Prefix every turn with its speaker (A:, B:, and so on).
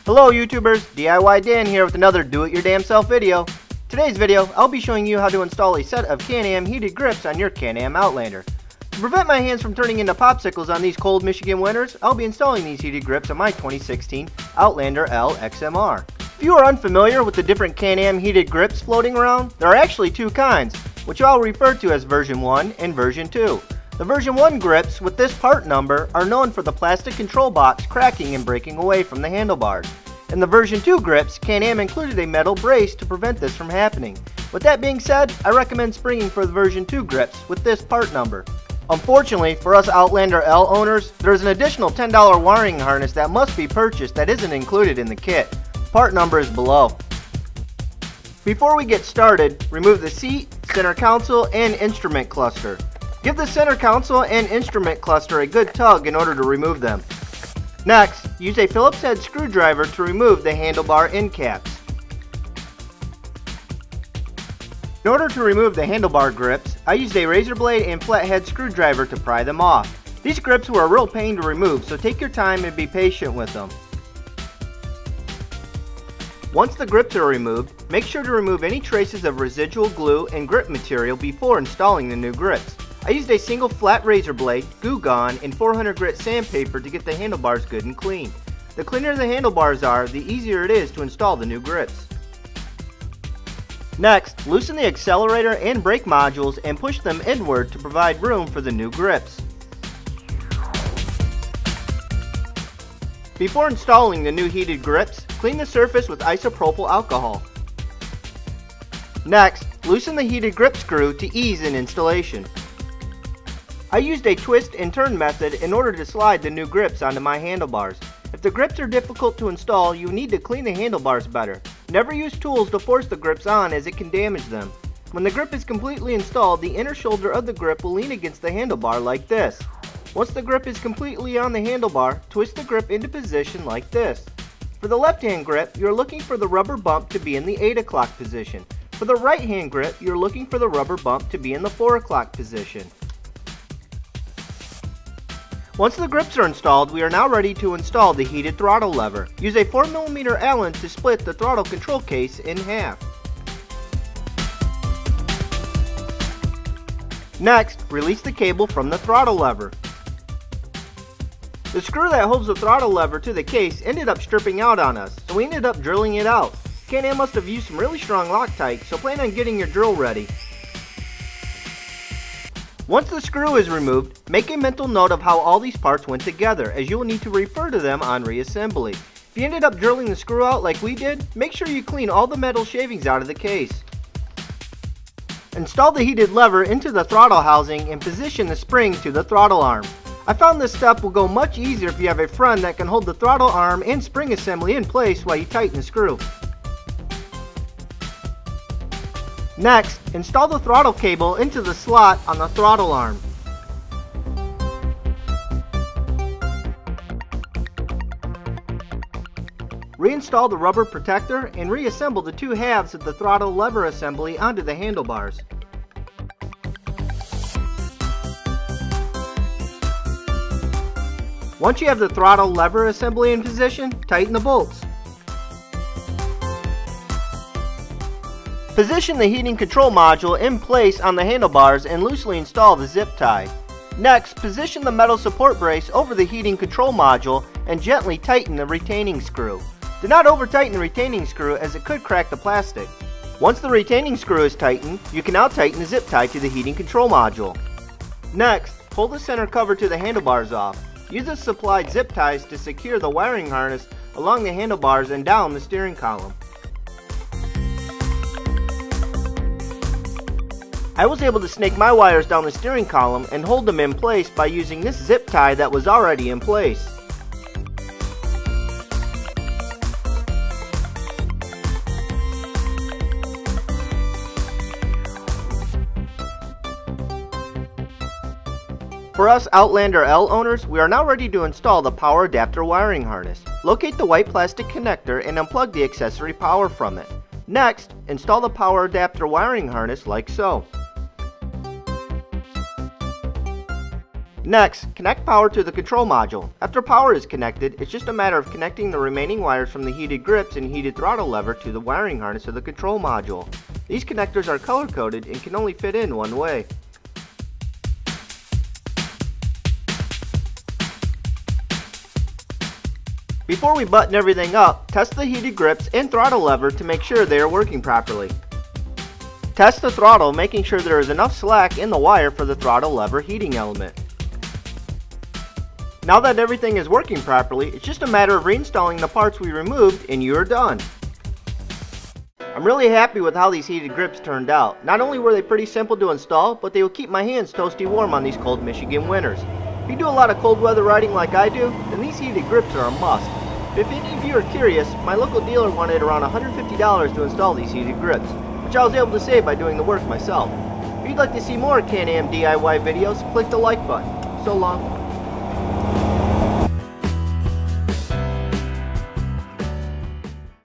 A: Hello YouTubers, DIYDan here with another do-it-your-damn-self video. Today's video, I'll be showing you how to install a set of Can-Am heated grips on your Can-Am Outlander. To prevent my hands from turning into popsicles on these cold Michigan winters, I'll be installing these heated grips on my 2016 Outlander L XMR. If you are unfamiliar with the different Can-Am heated grips floating around, there are actually two kinds, which I'll refer to as version 1 and version 2. The version 1 grips with this part number are known for the plastic control box cracking and breaking away from the handlebars. In the version 2 grips, Can-Am included a metal brace to prevent this from happening. With that being said, I recommend springing for the version 2 grips with this part number. Unfortunately, for us Outlander L owners, there is an additional $10 wiring harness that must be purchased that isn't included in the kit. Part number is below. Before we get started, remove the seat, center console, and instrument cluster. Give the center console and instrument cluster a good tug in order to remove them. Next, use a Phillips head screwdriver to remove the handlebar end caps. In order to remove the handlebar grips, I used a razor blade and flathead screwdriver to pry them off. These grips were a real pain to remove, so take your time and be patient with them. Once the grips are removed, make sure to remove any traces of residual glue and grip material before installing the new grips. I used a single flat razor blade, Goo Gone, and 400 grit sandpaper to get the handlebars good and clean. The cleaner the handlebars are, the easier it is to install the new grips. Next, loosen the accelerator and brake modules and push them inward to provide room for the new grips. Before installing the new heated grips, clean the surface with isopropyl alcohol. Next, loosen the heated grip screw to ease in installation. I used a twist and turn method in order to slide the new grips onto my handlebars. If the grips are difficult to install, you need to clean the handlebars better. Never use tools to force the grips on as it can damage them. When the grip is completely installed, the inner shoulder of the grip will lean against the handlebar like this. Once the grip is completely on the handlebar, twist the grip into position like this. For the left hand grip, you're looking for the rubber bump to be in the 8 o'clock position. For the right hand grip, you're looking for the rubber bump to be in the 4 o'clock position. Once the grips are installed, we are now ready to install the heated throttle lever. Use a 4mm Allen to split the throttle control case in half. Next, release the cable from the throttle lever. The screw that holds the throttle lever to the case ended up stripping out on us, so we ended up drilling it out. Can-Am must have used some really strong Loctite, so plan on getting your drill ready. Once the screw is removed, make a mental note of how all these parts went together, as you will need to refer to them on reassembly. If you ended up drilling the screw out like we did, make sure you clean all the metal shavings out of the case. Install the heated lever into the throttle housing and position the spring to the throttle arm. I found this step will go much easier if you have a friend that can hold the throttle arm and spring assembly in place while you tighten the screw. Next, install the throttle cable into the slot on the throttle arm. Reinstall the rubber protector and reassemble the two halves of the throttle lever assembly onto the handlebars. Once you have the throttle lever assembly in position, tighten the bolts. Position the heating control module in place on the handlebars and loosely install the zip tie. Next, position the metal support brace over the heating control module and gently tighten the retaining screw. Do not over tighten the retaining screw as it could crack the plastic. Once the retaining screw is tightened, you can now tighten the zip tie to the heating control module. Next, pull the center cover to the handlebars off. Use the supplied zip ties to secure the wiring harness along the handlebars and down the steering column. I was able to snake my wires down the steering column and hold them in place by using this zip tie that was already in place. For us Outlander L owners, we are now ready to install the power adapter wiring harness. Locate the white plastic connector and unplug the accessory power from it. Next, install the power adapter wiring harness like so. Next, connect power to the control module. After power is connected, it's just a matter of connecting the remaining wires from the heated grips and heated throttle lever to the wiring harness of the control module. These connectors are color-coded and can only fit in one way. Before we button everything up, test the heated grips and throttle lever to make sure they are working properly. Test the throttle, making sure there is enough slack in the wire for the throttle lever heating element. Now that everything is working properly, it's just a matter of reinstalling the parts we removed and you are done. I'm really happy with how these heated grips turned out. Not only were they pretty simple to install, but they will keep my hands toasty warm on these cold Michigan winters. If you do a lot of cold weather riding like I do, then these heated grips are a must. If any of you are curious, my local dealer wanted around $150 to install these heated grips, which I was able to save by doing the work myself. If you'd like to see more Can-Am DIY videos, click the like button. So long.